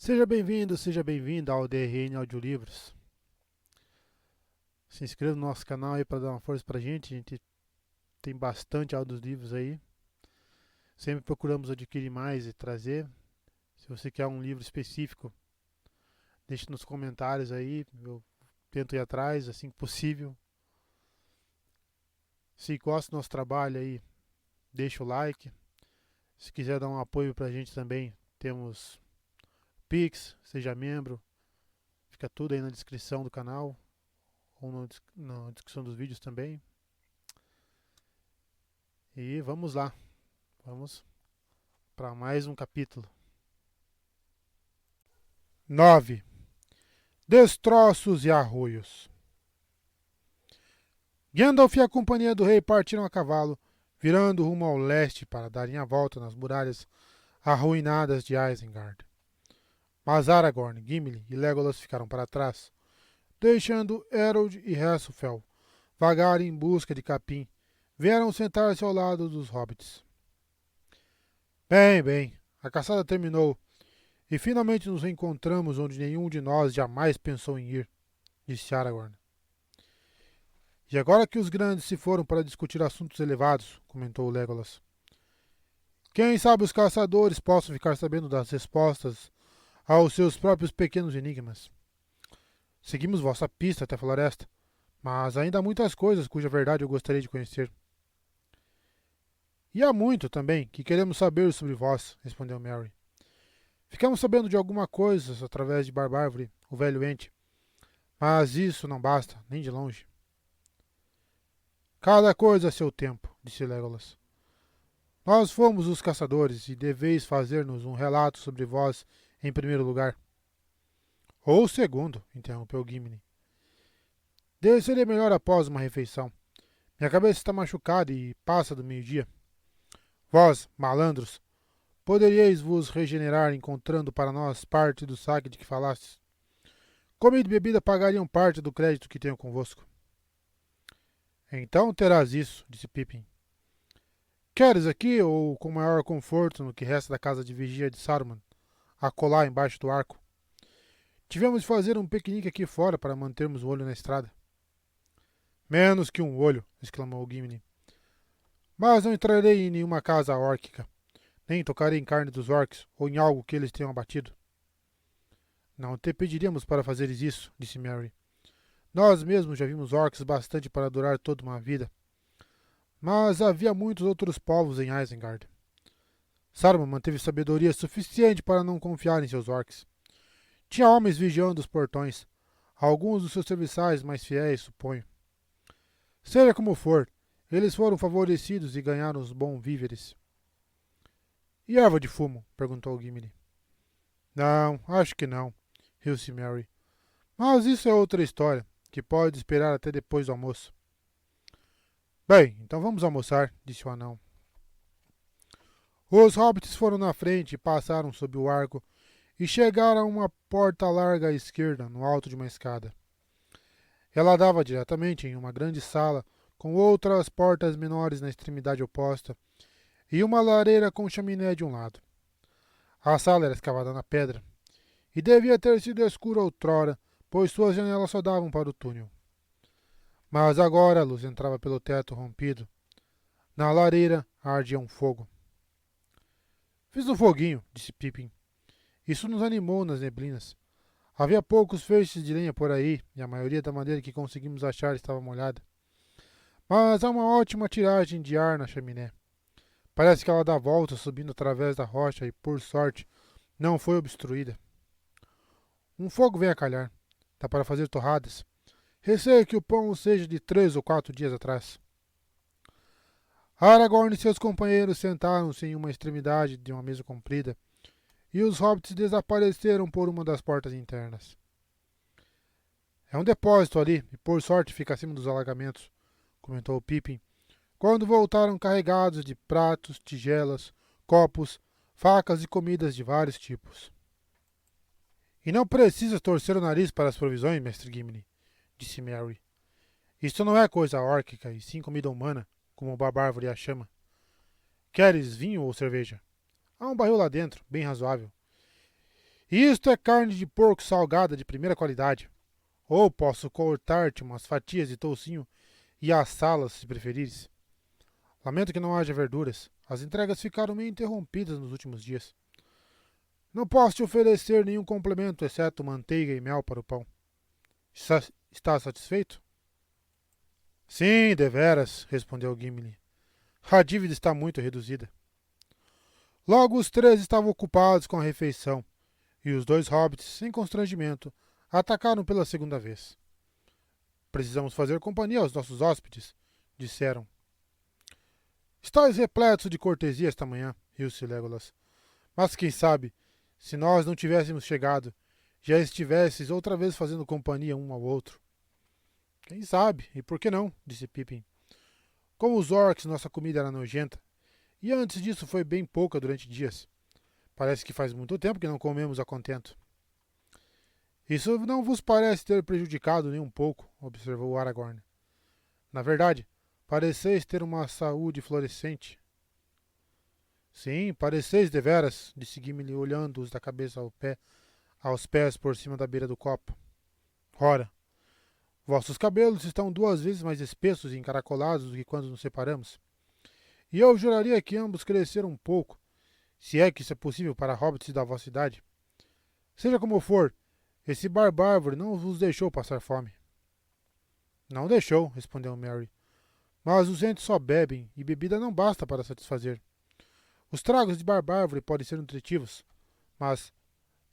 Seja bem-vindo, seja bem-vinda ao DRN Audiolivros. Se inscreva no nosso canal aí para dar uma força pra gente. A gente tem bastante audiolivros aí. Sempre procuramos adquirir mais e trazer. Se você quer um livro específico, deixe nos comentários aí. Eu tento ir atrás assim que possível. Se gosta do nosso trabalho aí, deixa o like. Se quiser dar um apoio pra gente também, temos Pix, seja membro. Fica tudo aí na descrição do canal ou na descrição dos vídeos também. E vamos lá, vamos para mais um capítulo. 9. Destroços e arroios. Gandalf e a companhia do rei partiram a cavalo, virando rumo ao leste para darem a volta nas muralhas arruinadas de Isengard. Mas Aragorn, Gimli e Legolas ficaram para trás, deixando Harold e Hasselfell vagarem em busca de capim. Vieram sentar-se ao lado dos hobbits. Bem, a caçada terminou e finalmente nos encontramos onde nenhum de nós jamais pensou em ir, disse Aragorn. E agora que os grandes se foram para discutir assuntos elevados, comentou Legolas. Quem sabe os caçadores possam ficar sabendo das respostas aos seus próprios pequenos enigmas. Seguimos vossa pista até a floresta, mas ainda há muitas coisas cuja verdade eu gostaria de conhecer. E há muito também que queremos saber sobre vós, respondeu Merry. Ficamos sabendo de alguma coisa através de Barbárvore, o velho ente, mas isso não basta, nem de longe. Cada coisa a seu tempo, disse Legolas. Nós fomos os caçadores e deveis fazer-nos um relato sobre vós em primeiro lugar. Ou segundo, interrompeu Gimli. Seria melhor após uma refeição. Minha cabeça está machucada e passa do meio-dia. Vós, malandros, poderíeis vos regenerar encontrando para nós parte do saque de que falastes. Comida e bebida pagariam parte do crédito que tenho convosco. Então terás isso, disse Pippin. Queres aqui, ou com maior conforto no que resta da casa de vigia de Saruman, acolá embaixo do arco? Tivemos de fazer um piquenique aqui fora para mantermos o olho na estrada. Menos que um olho, exclamou Gimli. Mas não entrarei em nenhuma casa órquica, nem tocarei em carne dos orcs ou em algo que eles tenham abatido. Não te pediríamos para fazeres isso, disse Merry. Nós mesmos já vimos orcs bastante para durar toda uma vida. Mas havia muitos outros povos em Isengard. Saruman manteve sabedoria suficiente para não confiar em seus orcs. Tinha homens vigiando os portões, alguns dos seus serviçais mais fiéis, suponho. Seja como for, eles foram favorecidos e ganharam os bons víveres. E erva de fumo? Perguntou Gimli. Não, acho que não, riu-se Merry. Mas isso é outra história, que pode esperar até depois do almoço. Bem, então vamos almoçar, disse o anão. Os hobbits foram na frente e passaram sob o arco e chegaram a uma porta larga à esquerda, no alto de uma escada. Ela dava diretamente em uma grande sala, com outras portas menores na extremidade oposta, e uma lareira com chaminé de um lado. A sala era escavada na pedra, e devia ter sido escura outrora, pois suas janelas só davam para o túnel. Mas agora a luz entrava pelo teto rompido. Na lareira ardia um fogo. Fiz um foguinho, disse Pippin. Isso nos animou nas neblinas. Havia poucos feixes de lenha por aí, e a maioria da madeira que conseguimos achar estava molhada. Mas há uma ótima tiragem de ar na chaminé. Parece que ela dá volta subindo através da rocha e, por sorte, não foi obstruída. Um fogo vem a calhar. Dá para fazer torradas. Receio que o pão seja de 3 ou 4 dias atrás. Aragorn e seus companheiros sentaram-se em uma extremidade de uma mesa comprida, e os hobbits desapareceram por uma das portas internas. É um depósito ali, e por sorte fica acima dos alagamentos, comentou Pippin, quando voltaram carregados de pratos, tigelas, copos, facas e comidas de vários tipos. E não precisa torcer o nariz para as provisões, mestre Gimli, disse Merry. Isto não é coisa órquica, e sim comida humana, como o Barbárvore a chama. Queres vinho ou cerveja? Há um barril lá dentro, bem razoável. Isto é carne de porco salgada de primeira qualidade. Ou posso cortar-te umas fatias de toucinho e assá-las, se preferires. Lamento que não haja verduras. As entregas ficaram meio interrompidas nos últimos dias. Não posso te oferecer nenhum complemento, exceto manteiga e mel para o pão. Está satisfeito? Sim, deveras, respondeu Gimli. A dívida está muito reduzida. Logo os três estavam ocupados com a refeição, e os dois hobbits, sem constrangimento, atacaram pela segunda vez. Precisamos fazer companhia aos nossos hóspedes, disseram. Estais repletos de cortesia esta manhã, riu-se Legolas. Mas quem sabe, se nós não tivéssemos chegado, já estivesses outra vez fazendo companhia um ao outro. Quem sabe, e por que não, disse Pippin. Como os orcs, nossa comida era nojenta, e antes disso foi bem pouca durante dias. Parece que faz muito tempo que não comemos a contento. Isso não vos parece ter prejudicado nem um pouco, observou Aragorn. Na verdade, pareceis ter uma saúde florescente. Sim, pareceis deveras, disse Gimli, olhando-os da cabeça aos pés por cima da beira do copo. Ora, vossos cabelos estão 2 vezes mais espessos e encaracolados do que quando nos separamos. E eu juraria que ambos cresceram um pouco, se é que isso é possível para hobbits da vossa idade. Seja como for, esse barbárvore não vos deixou passar fome. Não deixou, respondeu Merry. Mas os entes só bebem, e bebida não basta para satisfazer. Os tragos de barbárvore podem ser nutritivos, mas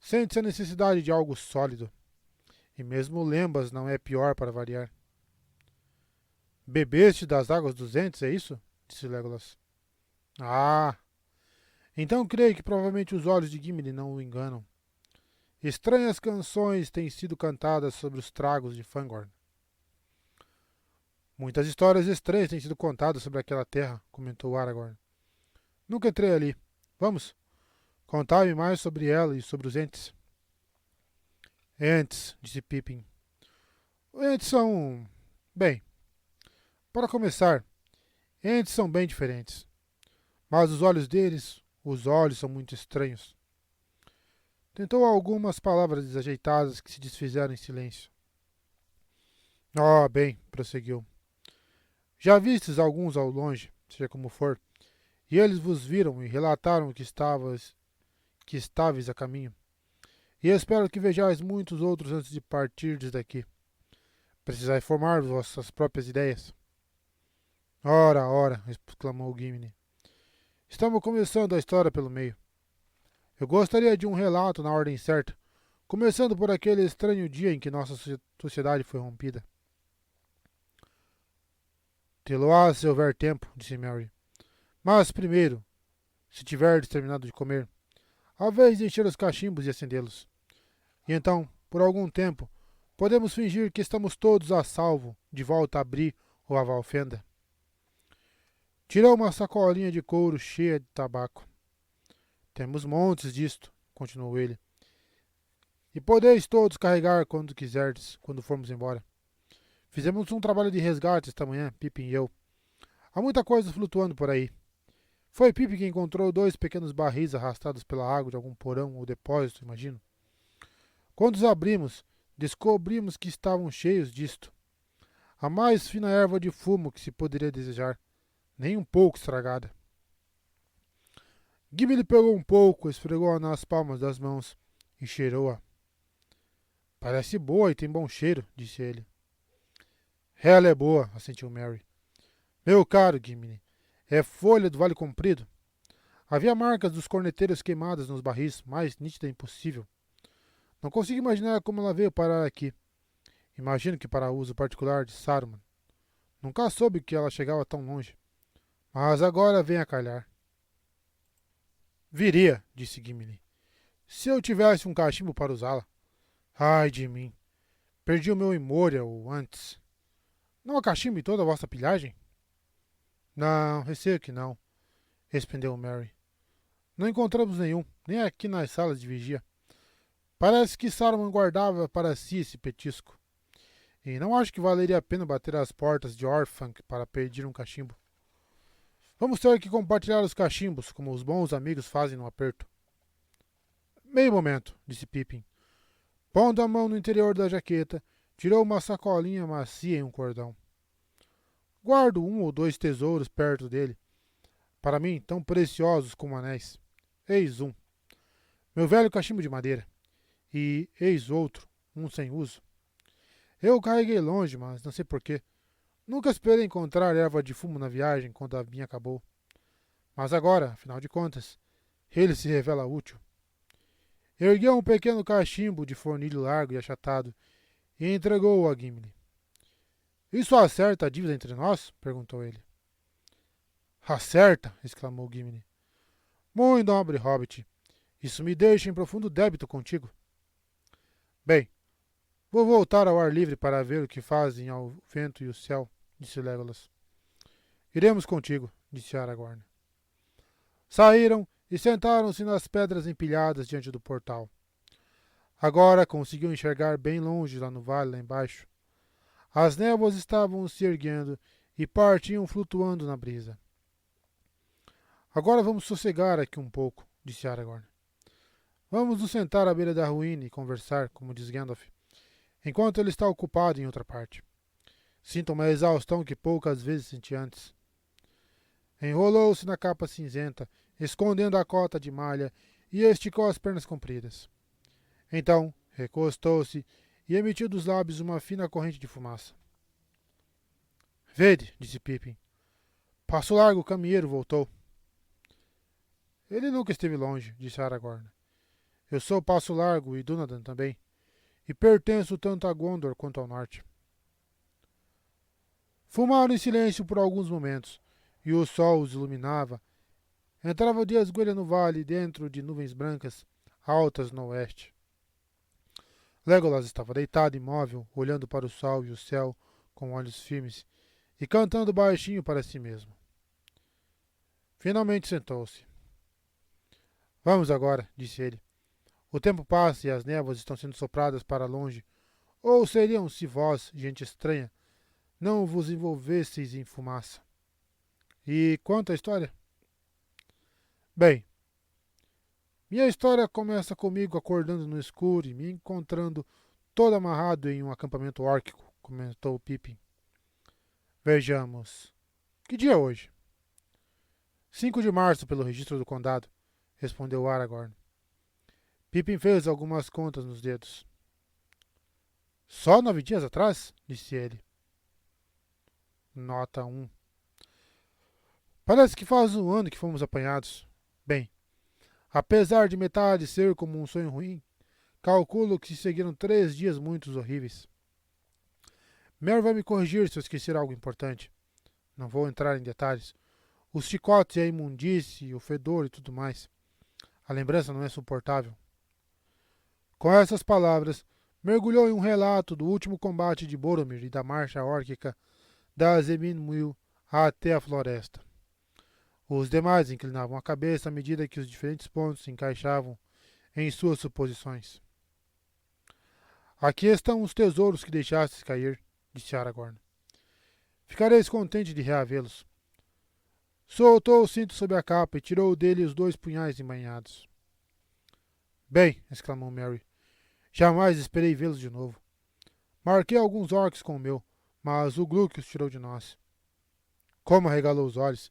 sente-se a necessidade de algo sólido. E mesmo lembas não é pior para variar. Bebeste das águas dos entes, é isso? Disse Legolas. Ah! Então creio que provavelmente os olhos de Gimli não o enganam. Estranhas canções têm sido cantadas sobre os tragos de Fangorn. Muitas histórias estranhas têm sido contadas sobre aquela terra, comentou Aragorn. Nunca entrei ali. Vamos, contai-me mais sobre ela e sobre os entes. Entes, disse Pippin. Entes são... Bem, para começar, entes são bem diferentes. Mas os olhos deles, os olhos são muito estranhos. Tentou algumas palavras desajeitadas que se desfizeram em silêncio. Bem, prosseguiu. Já vistes alguns ao longe, seja como for, e eles vos viram e relataram que estáveis a caminho. E espero que vejais muitos outros antes de partirdes daqui. Precisai formar vossas próprias ideias. Ora, ora, exclamou Gimli. Estamos começando a história pelo meio. Eu gostaria de um relato na ordem certa, começando por aquele estranho dia em que nossa sociedade foi rompida. Tê-lo-á se houver tempo, disse Merry. Mas primeiro, se tiverdes terminado de comer, a vez de encher os cachimbos e acendê-los. E então, por algum tempo, podemos fingir que estamos todos a salvo, de volta a Bree ou a Valfenda. Tirou uma sacolinha de couro cheia de tabaco. Temos montes disto, continuou ele. E podeis todos carregar quando quiserdes, quando formos embora. Fizemos um trabalho de resgate esta manhã, Pippin e eu. Há muita coisa flutuando por aí. Foi Pippin que encontrou 2 pequenos barris arrastados pela água de algum porão ou depósito, imagino. Quando os abrimos, descobrimos que estavam cheios disto. A mais fina erva de fumo que se poderia desejar, nem um pouco estragada. Gimli pegou um pouco, esfregou-a nas palmas das mãos e cheirou-a. Parece boa e tem bom cheiro, disse ele. Ela é boa, assentiu Merry. Meu caro Gimli, é folha do Vale Comprido. Havia marcas dos corneteiros queimadas nos barris, mais nítida impossível. Não consigo imaginar como ela veio parar aqui. Imagino que para uso particular de Saruman. Nunca soube que ela chegava tão longe. Mas agora vem a calhar. Viria, disse Gimli, se eu tivesse um cachimbo para usá-la. Ai de mim. Perdi o meu em Moria ou antes. Não há cachimbo em toda a vossa pilhagem? Não, receio que não, respondeu Merry. Não encontramos nenhum, nem aqui nas salas de vigia. Parece que Saruman guardava para si esse petisco. E não acho que valeria a pena bater às portas de Orthanc para pedir um cachimbo. Vamos ter que compartilhar os cachimbos, como os bons amigos fazem no aperto. Meio momento, disse Pippin. Pondo a mão no interior da jaqueta, tirou uma sacolinha macia em um cordão. Guardo um ou dois tesouros perto dele, para mim tão preciosos como anéis. Eis um, meu velho cachimbo de madeira, e eis outro, um sem uso. Eu o carreguei longe, mas não sei porquê. Nunca esperei encontrar erva de fumo na viagem quando a minha acabou. Mas agora, afinal de contas, ele se revela útil. Ergueu um pequeno cachimbo de fornilho largo e achatado e entregou-o a Gimli. Isso acerta a dívida entre nós? Perguntou ele. Acerta! Exclamou Gimli. Muito nobre hobbit. Isso me deixa em profundo débito contigo. Bem, vou voltar ao ar livre para ver o que fazem ao vento e o céu, disse Legolas. Iremos contigo, disse Aragorn. Saíram e sentaram-se nas pedras empilhadas diante do portal. Agora conseguiam enxergar bem longe lá no vale, lá embaixo. As névoas estavam se erguendo e partiam flutuando na brisa. Agora vamos sossegar aqui um pouco, disse Aragorn. Vamos nos sentar à beira da ruína e conversar, como diz Gandalf, enquanto ele está ocupado em outra parte. Sinto uma exaustão que poucas vezes senti antes. Enrolou-se na capa cinzenta, escondendo a cota de malha, e esticou as pernas compridas. Então, recostou-se e emitiu dos lábios uma fina corrente de fumaça. Vede, disse Pippin. Passo Largo, o caminheiro, voltou. Ele nunca esteve longe, disse Aragorn. Eu sou Passo Largo e Dúnadan também, e pertenço tanto a Gondor quanto ao norte. Fumaram em silêncio por alguns momentos, e o sol os iluminava. Entrava de esguelha no vale, dentro de nuvens brancas, altas no oeste. Legolas estava deitado imóvel, olhando para o sol e o céu com olhos firmes, e cantando baixinho para si mesmo. Finalmente sentou-se. Vamos agora, disse ele. O tempo passa e as névoas estão sendo sopradas para longe. Ou seriam se vós, gente estranha, não vos envolvesseis em fumaça? E quanto à história? Bem, minha história começa comigo acordando no escuro e me encontrando todo amarrado em um acampamento órquico, comentou Pippin. Vejamos. Que dia é hoje? 5 de março, pelo registro do condado, respondeu Aragorn. Pippin fez algumas contas nos dedos. Só 9 dias atrás? Disse ele. Nota 1. Parece que faz um ano que fomos apanhados. Bem, apesar de metade ser como um sonho ruim, calculo que se seguiram 3 dias muito horríveis. Mer vai me corrigir se eu esquecer algo importante. Não vou entrar em detalhes. Os chicotes e a imundície, o fedor e tudo mais. A lembrança não é suportável. Com essas palavras, mergulhou em um relato do último combate de Boromir e da marcha órquica da Zemin-Muil até a floresta. Os demais inclinavam a cabeça à medida que os diferentes pontos se encaixavam em suas suposições. Aqui estão os tesouros que deixastes cair, disse Aragorn. Ficareis contente de reavê-los. Soltou o cinto sob a capa e tirou dele os 2 punhais embainhados. Bem, exclamou Merry, jamais esperei vê-los de novo. Marquei alguns orcs com o meu, mas o Gluck os tirou de nós. Como arregalou os olhos.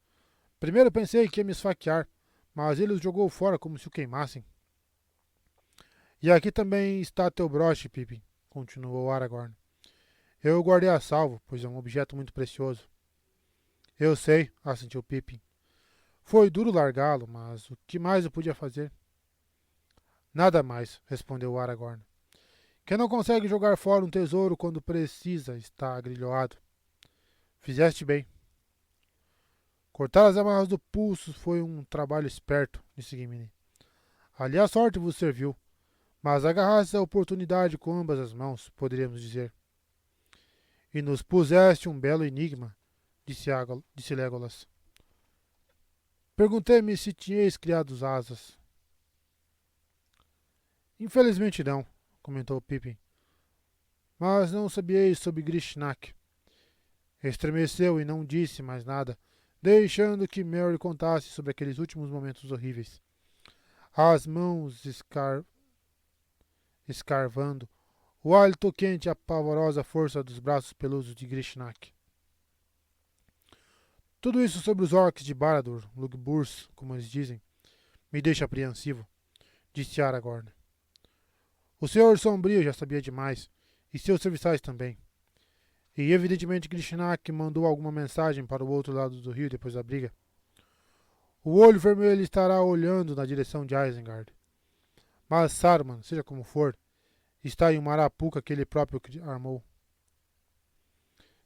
Primeiro pensei que ia me esfaquear, mas ele os jogou fora como se o queimassem. E aqui também está teu broche, Pippin, continuou Aragorn. Eu o guardei a salvo, pois é um objeto muito precioso. Eu sei, assentiu Pippin. Foi duro largá-lo, mas o que mais eu podia fazer? Nada mais, respondeu Aragorn. Quem não consegue jogar fora um tesouro quando precisa está agrilhoado. Fizeste bem. Cortar as amarras do pulso foi um trabalho esperto, disse Gimli. Ali a sorte vos serviu, mas agarraste a oportunidade com ambas as mãos, poderíamos dizer. E nos puseste um belo enigma, disse Legolas. Perguntei-me se tinhais criado asas. Infelizmente não, comentou Pippin. Mas não sabieis sobre Grishnak. Estremeceu e não disse mais nada, deixando que Merry contasse sobre aqueles últimos momentos horríveis. As mãos escarvando, o hálito quente e a pavorosa força dos braços peludos de Grishnak. Tudo isso sobre os orcs de Baradur, Lugburs, como eles dizem, me deixa apreensivo, disse Aragorn. O Senhor Sombrio já sabia demais, e seus serviçais também. E evidentemente Grishnak mandou alguma mensagem para o outro lado do rio depois da briga. O olho vermelho estará olhando na direção de Isengard. Mas Saruman, seja como for, está em uma arapuca que ele próprio armou.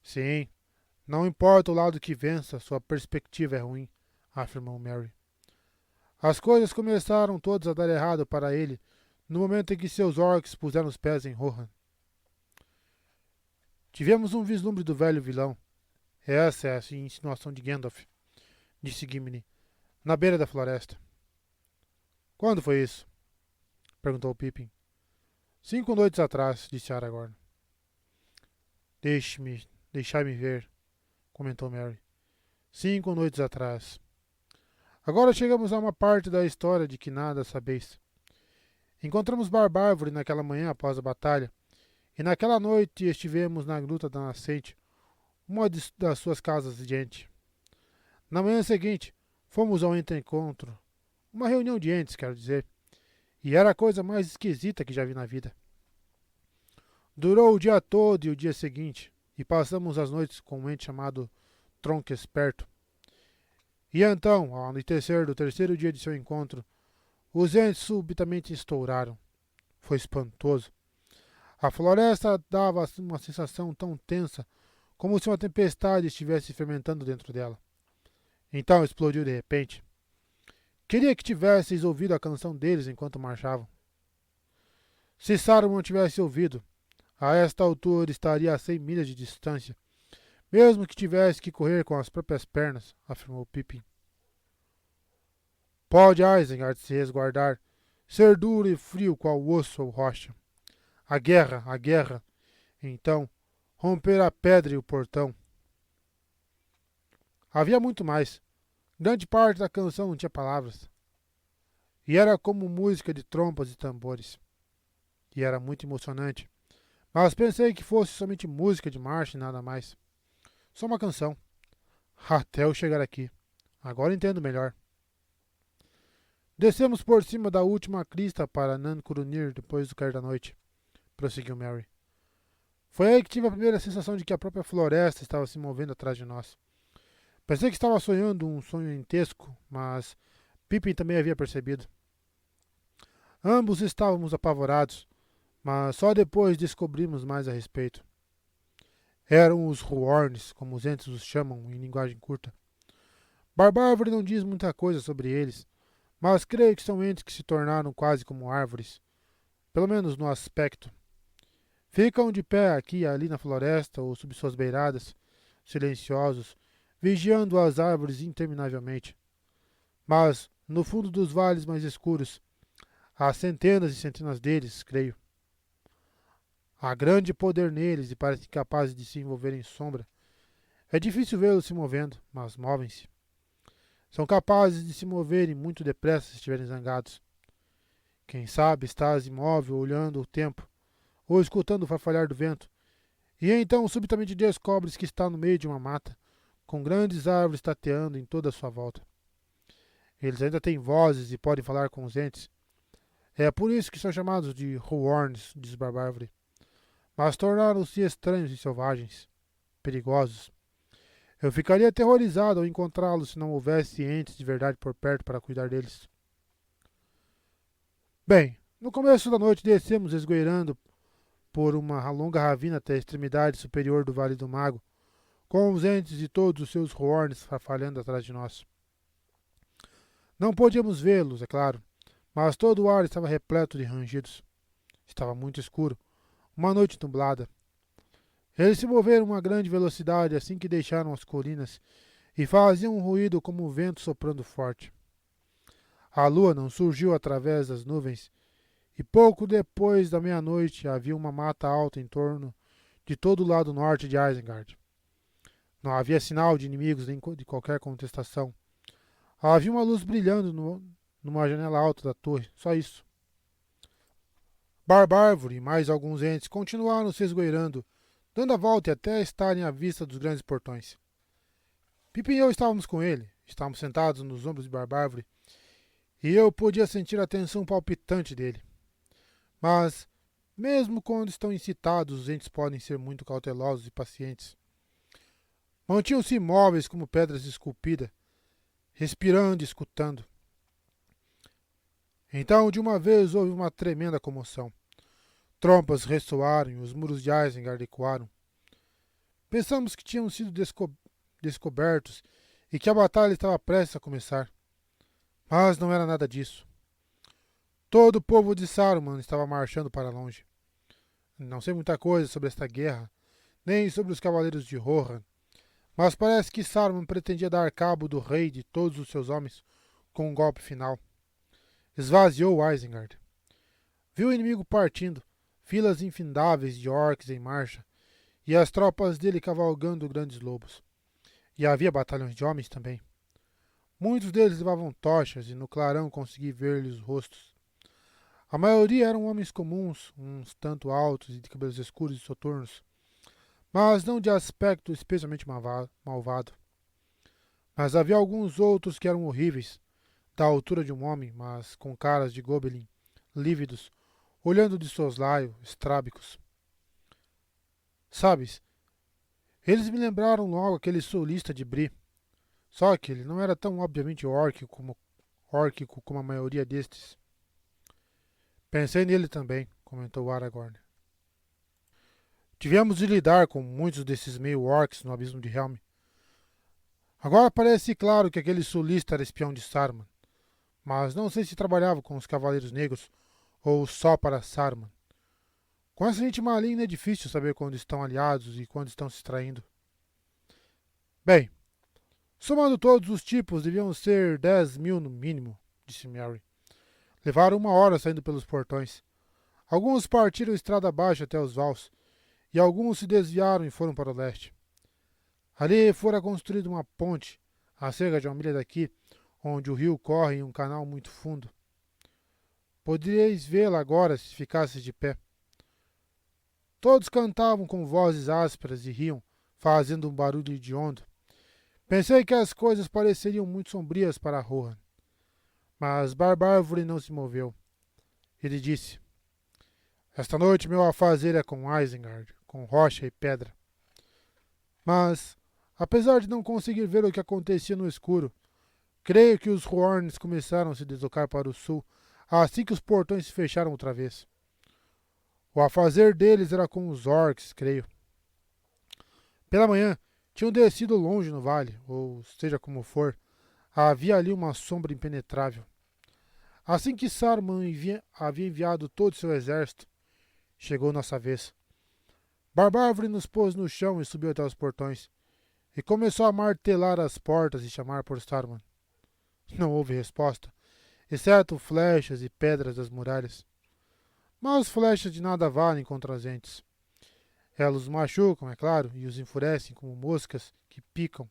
Sim, não importa o lado que vença, sua perspectiva é ruim, afirmou Merry. As coisas começaram todas a dar errado para ele no momento em que seus orcs puseram os pés em Rohan. Tivemos um vislumbre do velho vilão. Essa é a insinuação de Gandalf, disse Gimli, na beira da floresta. Quando foi isso? Perguntou Pippin. 5 noites atrás, disse Aragorn. Deixai-me ver, comentou Merry. 5 noites atrás. Agora chegamos a uma parte da história de que nada sabeis. Encontramos Barbárvore naquela manhã após a batalha, e naquela noite estivemos na Gruta da Nascente, uma das suas casas de Ent. Na manhã seguinte, fomos ao encontro, uma reunião de entes, quero dizer, e era a coisa mais esquisita que já vi na vida. Durou o dia todo e o dia seguinte, e passamos as noites com um ente chamado Tronco Esperto. E então, ao anoitecer do terceiro dia de seu encontro, os entes subitamente estouraram. Foi espantoso. A floresta dava uma sensação tão tensa, como se uma tempestade estivesse fermentando dentro dela. Então explodiu de repente. Queria que tivesseis ouvido a canção deles enquanto marchavam. Se Saruman tivesse ouvido, a esta altura estaria a 100 milhas de distância, mesmo que tivesse que correr com as próprias pernas, afirmou Pippin. Pode Isengard se resguardar, ser duro e frio qual osso ou rocha. A guerra, então, romper a pedra e o portão. Havia muito mais. Grande parte da canção não tinha palavras. E era como música de trompas e tambores. E era muito emocionante. Mas pensei que fosse somente música de marcha e nada mais. Só uma canção. Até eu chegar aqui. Agora entendo melhor. Descemos por cima da última crista para Nan-Curunir depois do cair da noite, prosseguiu Merry. Foi aí que tive a primeira sensação de que a própria floresta estava se movendo atrás de nós. Pensei que estava sonhando um sonho intesco, mas Pippin também havia percebido. Ambos estávamos apavorados, mas só depois descobrimos mais a respeito. Eram os Huorns, como os entes os chamam em linguagem curta. Barbárvore não diz muita coisa sobre eles, mas creio que são entes que se tornaram quase como árvores, pelo menos no aspecto. Ficam de pé aqui e ali na floresta ou sob suas beiradas, silenciosos, vigiando as árvores interminavelmente. Mas, no fundo dos vales mais escuros, há centenas e centenas deles, creio. Há grande poder neles e parecem capazes de se envolver em sombra. É difícil vê-los se movendo, mas movem-se. São capazes de se moverem muito depressa se estiverem zangados. Quem sabe estás imóvel olhando o tempo, ou escutando o farfalhar do vento, e então subitamente descobres que está no meio de uma mata, com grandes árvores tateando em toda a sua volta. Eles ainda têm vozes e podem falar com os entes. É por isso que são chamados de Huorns, diz Barbárvore. Mas tornaram-se estranhos e selvagens, perigosos. Eu ficaria aterrorizado ao encontrá-los se não houvesse entes de verdade por perto para cuidar deles. Bem, no começo da noite descemos esgueirando por uma longa ravina até a extremidade superior do Vale do Mago, com os entes e todos os seus Huorns farfalhando atrás de nós. Não podíamos vê-los, é claro, mas todo o ar estava repleto de rangidos. Estava muito escuro, uma noite nublada. Eles se moveram a uma grande velocidade assim que deixaram as colinas e faziam um ruído como o vento soprando forte. A lua não surgiu através das nuvens e pouco depois da meia-noite havia uma mata alta em torno de todo o lado norte de Isengard. Não havia sinal de inimigos nem de qualquer contestação. Havia uma luz brilhando numa janela alta da torre, só isso. Barbárvore e mais alguns entes continuaram se esgoelando, dando a volta até estarem à vista dos grandes portões. Pipa e eu estávamos com ele, estávamos sentados nos ombros de Barbárvore, e eu podia sentir a tensão palpitante dele. Mas, mesmo quando estão incitados, os entes podem ser muito cautelosos e pacientes. Mantinham-se imóveis como pedras esculpidas, respirando e escutando. Então, de uma vez, houve uma tremenda comoção. Trompas ressoaram e os muros de Isengard ecoaram. Pensamos que tinham sido descobertos e que a batalha estava prestes a começar. Mas não era nada disso. Todo o povo de Saruman estava marchando para longe. Não sei muita coisa sobre esta guerra, nem sobre os cavaleiros de Rohan, mas parece que Saruman pretendia dar cabo do rei e de todos os seus homens com um golpe final. Esvaziou Isengard. Viu o inimigo partindo, filas infindáveis de orcs em marcha, e as tropas dele cavalgando grandes lobos. E havia batalhões de homens também. Muitos deles levavam tochas e no clarão consegui ver-lhes os rostos. A maioria eram homens comuns, uns tanto altos e de cabelos escuros e soturnos, mas não de aspecto especialmente malvado. Mas havia alguns outros que eram horríveis, da altura de um homem, mas com caras de goblin, lívidos, olhando de soslaio, estrábicos. Sabes, eles me lembraram logo aquele sulista de Bree, só que ele não era tão obviamente órquico como a maioria destes. Pensei nele também, comentou Aragorn. Tivemos de lidar com muitos desses meio-orcs no abismo de Helm. Agora parece claro que aquele sulista era espião de Saruman, mas não sei se trabalhava com os Cavaleiros Negros ou só para Saruman. Com essa gente maligna é difícil saber quando estão aliados e quando estão se traindo. Bem, somando todos os tipos, deviam ser 10.000 no mínimo, disse Merry. Levaram 1 hora saindo pelos portões. Alguns partiram estrada abaixo até os vals, e alguns se desviaram e foram para o leste. Ali fora construída uma ponte, a cerca de 1 milha daqui, onde o rio corre em um canal muito fundo. Poderíeis vê-la agora se ficasses de pé. Todos cantavam com vozes ásperas e riam, fazendo um barulho hediondo. Pensei que as coisas pareceriam muito sombrias para Rohan. Mas Barbárvore não se moveu. Ele disse: Esta noite meu afazer é com Isengard, com rocha e pedra. Mas, apesar de não conseguir ver o que acontecia no escuro, creio que os Huorns começaram a se deslocar para o sul assim que os portões se fecharam outra vez. O afazer deles era com os orcs, creio. Pela manhã, tinham descido longe no vale, ou seja como for, havia ali uma sombra impenetrável. Assim que Saruman havia enviado todo o seu exército, chegou nossa vez. Barbárvore nos pôs no chão e subiu até os portões, e começou a martelar as portas e chamar por Saruman. Não houve resposta, exceto flechas e pedras das muralhas. Mas flechas de nada valem contra as entes. Elas os machucam, é claro, e os enfurecem como moscas que picam.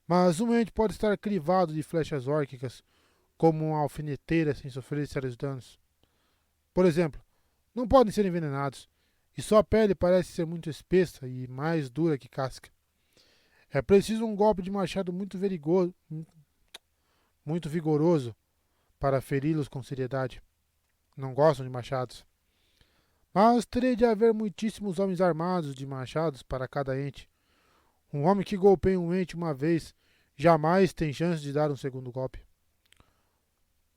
Mas um ente pode estar crivado de flechas órquicas, como uma alfineteira sem sofrer sérios danos. Por exemplo, não podem ser envenenados, e sua pele parece ser muito espessa e mais dura que casca. É preciso um golpe de machado muito vigoroso para feri-los com seriedade. Não gostam de machados. Mas teria de haver muitíssimos homens armados de machados para cada ente. Um homem que golpeia um ente uma vez jamais tem chance de dar um segundo golpe.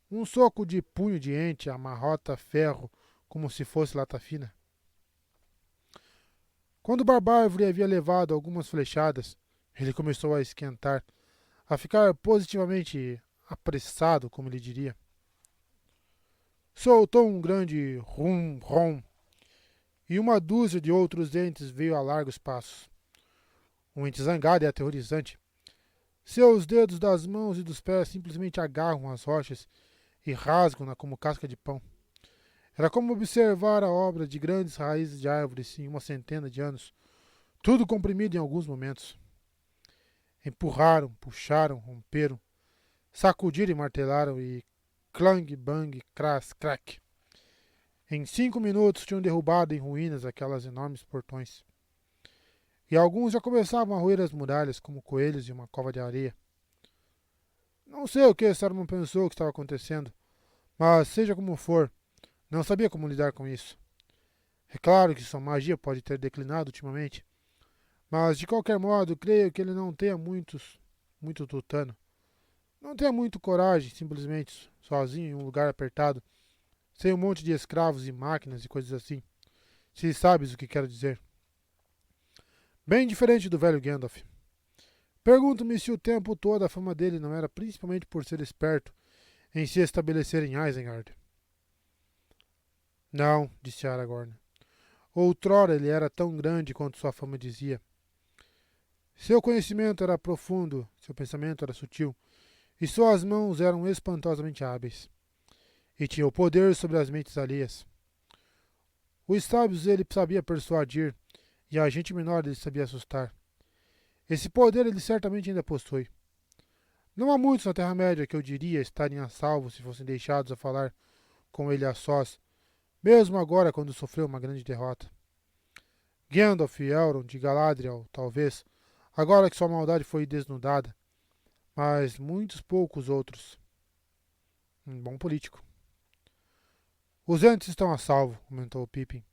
Um soco de punho de ente amarrota ferro como se fosse lata fina. Quando o Barbárvore havia levado algumas flechadas, ele começou a esquentar, a ficar positivamente apressado, como ele diria. Soltou um grande rum-rum, e uma dúzia de outros entes veio a largos passos. Um ente zangado e aterrorizante. Seus dedos das mãos e dos pés simplesmente agarram as rochas e rasgam-na como casca de pão. Era como observar a obra de grandes raízes de árvores em uma centena de anos, tudo comprimido em alguns momentos. Empurraram, puxaram, romperam, sacudiram e martelaram e clang, bang, crash, crack. Em 5 minutos tinham derrubado em ruínas aquelas enormes portões. E alguns já começavam a roer as muralhas como coelhos de uma cova de areia. Não sei o que Saruman pensou que estava acontecendo, mas seja como for, não sabia como lidar com isso. É claro que sua magia pode ter declinado ultimamente, mas de qualquer modo creio que ele não tenha muito tutano. Não tenha muito coragem, simplesmente sozinho em um lugar apertado, sem um monte de escravos e máquinas e coisas assim. Se sabes o que quero dizer. Bem diferente do velho Gandalf. Pergunto-me se o tempo todo a fama dele não era principalmente por ser esperto em se estabelecer em Isengard. Não, disse Aragorn. Outrora ele era tão grande quanto sua fama dizia. Seu conhecimento era profundo, seu pensamento era sutil, e suas mãos eram espantosamente hábeis. E tinha o poder sobre as mentes alheias. Os sábios ele sabia persuadir, e a gente menor ele sabia assustar. Esse poder ele certamente ainda possui. Não há muitos na Terra-média que eu diria estarem a salvo se fossem deixados a falar com ele a sós, mesmo agora quando sofreu uma grande derrota. Gandalf e Elrond de Galadriel, talvez, agora que sua maldade foi desnudada, mas muitos poucos outros. Um bom político. Os entes estão a salvo, comentou Pippin.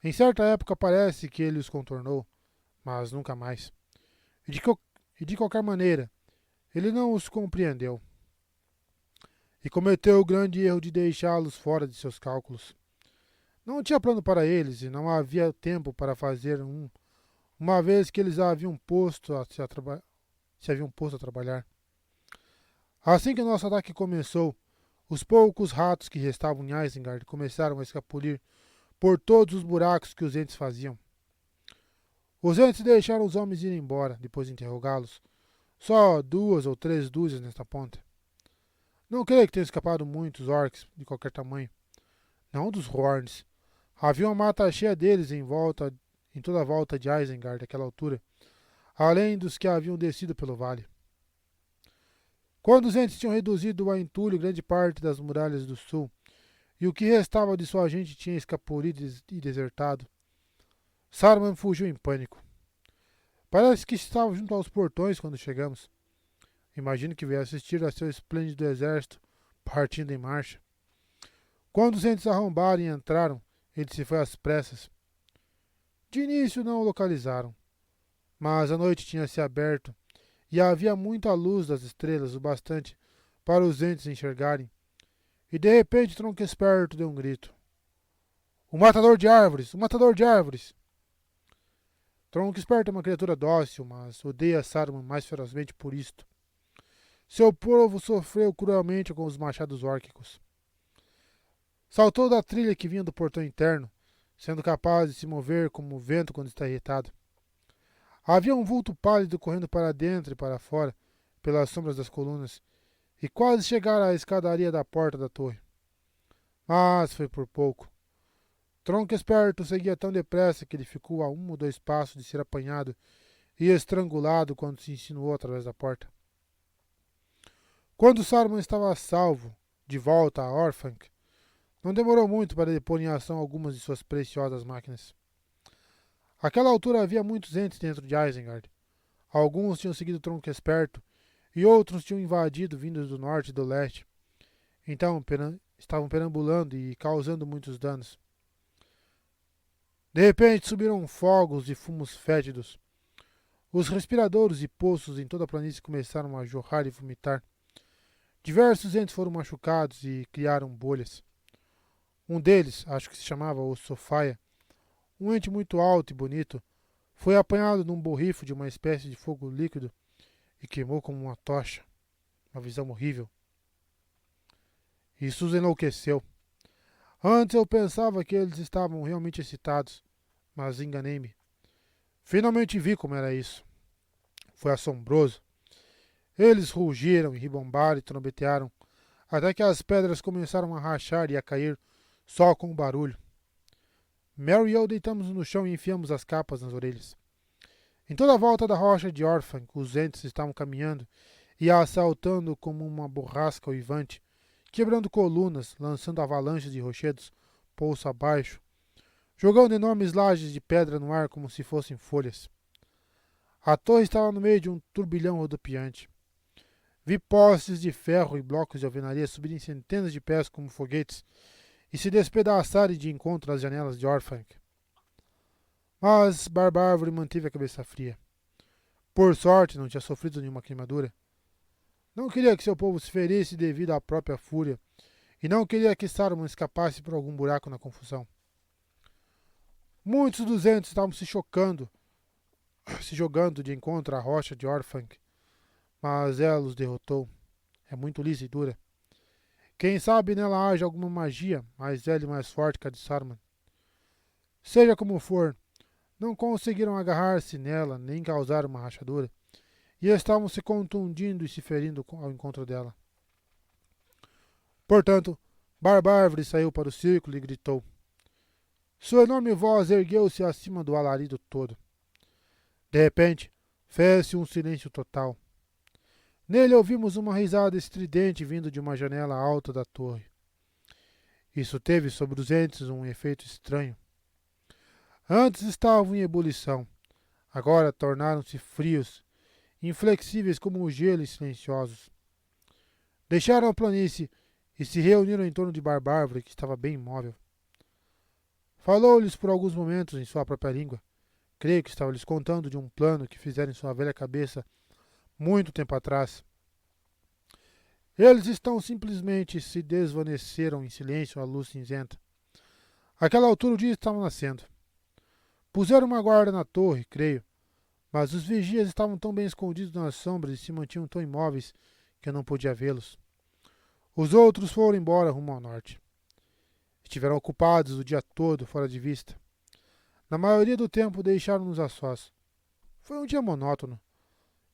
Em certa época parece que ele os contornou, mas nunca mais. E de qualquer maneira, ele não os compreendeu. E cometeu o grande erro de deixá-los fora de seus cálculos. Não tinha plano para eles e não havia tempo para fazer uma vez que eles se haviam posto a trabalhar. Assim que o nosso ataque começou, os poucos ratos que restavam em Isengard começaram a escapulir por todos os buracos que os entes faziam. Os entes deixaram os homens ir embora, depois de interrogá-los. Só 2 ou 3 dúzias nesta ponta. Não creio que tenham escapado muitos orcs de qualquer tamanho. Não dos Horns. Havia uma mata cheia deles em toda a volta de Isengard àquela altura, além dos que haviam descido pelo vale. Quando os entes tinham reduzido a entulho grande parte das muralhas do sul, e o que restava de sua gente tinha escapulido e desertado, Saruman fugiu em pânico. Parece que estava junto aos portões quando chegamos. Imagino que veio assistir a seu esplêndido exército partindo em marcha. Quando os entes arrombaram e entraram, ele se foi às pressas. De início não o localizaram, mas a noite tinha se aberto e havia muita luz das estrelas o bastante para os entes enxergarem. E de repente Tronco Esperto deu um grito. Um matador de árvores! Um matador de árvores! Tronco Esperto é uma criatura dócil, mas odeia Saruman mais ferozmente por isto. Seu povo sofreu cruelmente com os machados órquicos. Saltou da trilha que vinha do portão interno, sendo capaz de se mover como o vento quando está irritado. Havia um vulto pálido correndo para dentro e para fora, pelas sombras das colunas, e quase chegara à escadaria da porta da torre. Mas foi por pouco. Tronco Esperto seguia tão depressa que ele ficou a 1 ou 2 passos de ser apanhado e estrangulado quando se insinuou através da porta. Quando Saruman estava a salvo, de volta a Orthanc, não demorou muito para ele pôr em ação algumas de suas preciosas máquinas. Àquela altura havia muitos entes dentro de Isengard. Alguns tinham seguido Tronco Esperto e outros tinham invadido vindos do norte e do leste. Então estavam perambulando e causando muitos danos. De repente subiram fogos e fumos fétidos. Os respiradores e poços em toda a planície começaram a jorrar e vomitar. Diversos entes foram machucados e criaram bolhas. Um deles, acho que se chamava o Sofaia, um ente muito alto e bonito, foi apanhado num borrifo de uma espécie de fogo líquido e queimou como uma tocha. Uma visão horrível. Isso os enlouqueceu. Antes eu pensava que eles estavam realmente excitados, mas enganei-me. Finalmente vi como era isso. Foi assombroso. Eles rugiram e ribombaram e trombetearam, até que as pedras começaram a rachar e a cair só com o barulho. Merry e eu deitamos no chão e enfiamos as capas nas orelhas. Em toda a volta da rocha de Orthanc, os entes estavam caminhando e assaltando como uma borrasca uivante, quebrando colunas, lançando avalanches de rochedos poço abaixo, jogando enormes lajes de pedra no ar como se fossem folhas. A torre estava no meio de um turbilhão rodopiante. Vi postes de ferro e blocos de alvenaria subirem centenas de pés como foguetes e se despedaçarem de encontro às janelas de Orphanc. Mas Barbárvore manteve a cabeça fria. Por sorte, não tinha sofrido nenhuma queimadura. Não queria que seu povo se ferisse devido à própria fúria, e não queria que Saruman escapasse por algum buraco na confusão. Muitos dos entes estavam se jogando de encontro à rocha de Orphanc, mas ela os derrotou. É muito lisa e dura. Quem sabe nela haja alguma magia mais velha e mais forte que a de Saruman. Seja como for, não conseguiram agarrar-se nela nem causar uma rachadura, e estavam se contundindo e se ferindo ao encontro dela. Portanto, Barbárvore saiu para o círculo e gritou. Sua enorme voz ergueu-se acima do alarido todo. De repente, fez-se um silêncio total. Nele ouvimos uma risada estridente vindo de uma janela alta da torre. Isso teve sobre os entes um efeito estranho. Antes estavam em ebulição, agora tornaram-se frios, inflexíveis como o gelo e silenciosos. Deixaram a planície e se reuniram em torno de Barbárvore, que estava bem imóvel. Falou-lhes por alguns momentos em sua própria língua. Creio que estava lhes contando de um plano que fizeram em sua velha cabeça muito tempo atrás. Eles estão simplesmente se desvaneceram em silêncio à luz cinzenta. Àquela altura o dia estava nascendo. Puseram uma guarda na torre, creio, mas os vigias estavam tão bem escondidos nas sombras e se mantinham tão imóveis que eu não podia vê-los. Os outros foram embora rumo ao norte. Estiveram ocupados o dia todo, fora de vista. Na maioria do tempo deixaram-nos a sós. Foi um dia monótono,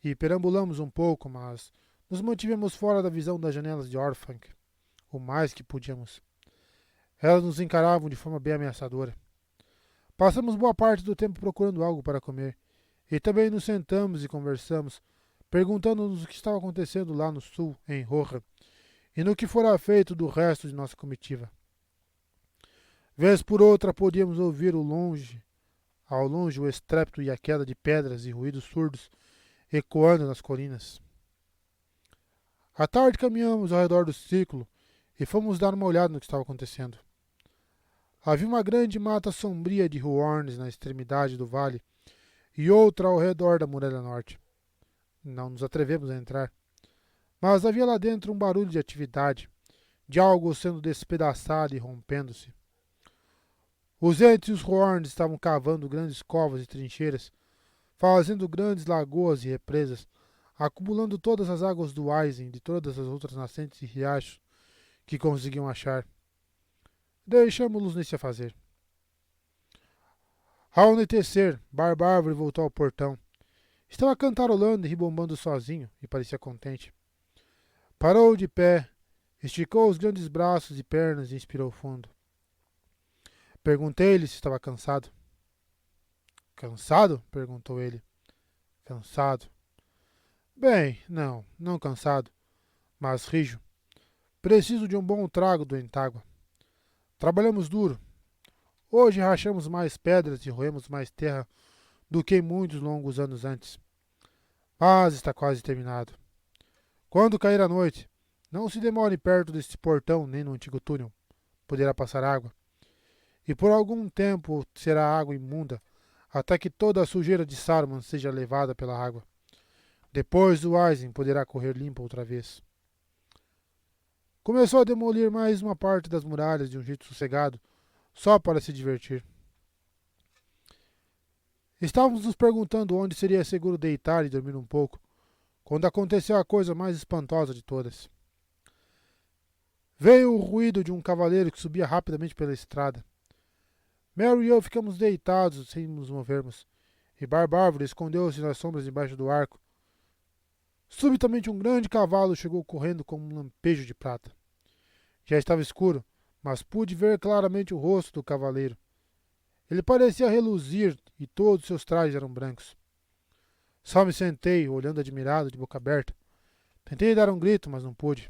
e perambulamos um pouco, mas nos mantivemos fora da visão das janelas de Orphanc, o mais que podíamos. Elas nos encaravam de forma bem ameaçadora. Passamos boa parte do tempo procurando algo para comer, e também nos sentamos e conversamos, perguntando-nos o que estava acontecendo lá no sul, em Rohan, e no que fora feito do resto de nossa comitiva. Vez por outra podíamos ouvir ao longe o estrépito e a queda de pedras e ruídos surdos ecoando nas colinas. À tarde caminhamos ao redor do círculo e fomos dar uma olhada no que estava acontecendo. Havia uma grande mata sombria de Huorns na extremidade do vale e outra ao redor da muralha norte. Não nos atrevemos a entrar, mas havia lá dentro um barulho de atividade, de algo sendo despedaçado e rompendo-se. Os entes e os Huorns estavam cavando grandes covas e trincheiras, fazendo grandes lagoas e represas, acumulando todas as águas do Aizen e de todas as outras nascentes e riachos que conseguiam achar. Deixamos-los nesse a fazer. Ao anoitecer, Barbárvore voltou ao portão. Estava cantarolando e ribombando sozinho, e parecia contente. Parou de pé, esticou os grandes braços e pernas e inspirou fundo. Perguntei-lhe se estava cansado. Cansado? Perguntou ele. Cansado. Bem, não cansado, mas rijo. Preciso de um bom trago do entágua. Trabalhamos duro. Hoje rachamos mais pedras e roemos mais terra do que em muitos longos anos antes. Mas está quase terminado. Quando cair a noite, não se demore perto deste portão nem no antigo túnel. Poderá passar água. E por algum tempo será água imunda, até que toda a sujeira de Saruman seja levada pela água. Depois o Aizen poderá correr limpo outra vez. Começou a demolir mais uma parte das muralhas de um jeito sossegado, só para se divertir. Estávamos nos perguntando onde seria seguro deitar e dormir um pouco, quando aconteceu a coisa mais espantosa de todas. Veio o ruído de um cavaleiro que subia rapidamente pela estrada. Merry e eu ficamos deitados sem nos movermos, e Barbárvore escondeu-se nas sombras debaixo do arco. Subitamente um grande cavalo chegou correndo como um lampejo de prata. Já estava escuro, mas pude ver claramente o rosto do cavaleiro. Ele parecia reluzir e todos seus trajes eram brancos. Só me sentei, olhando admirado, de boca aberta. Tentei dar um grito, mas não pude.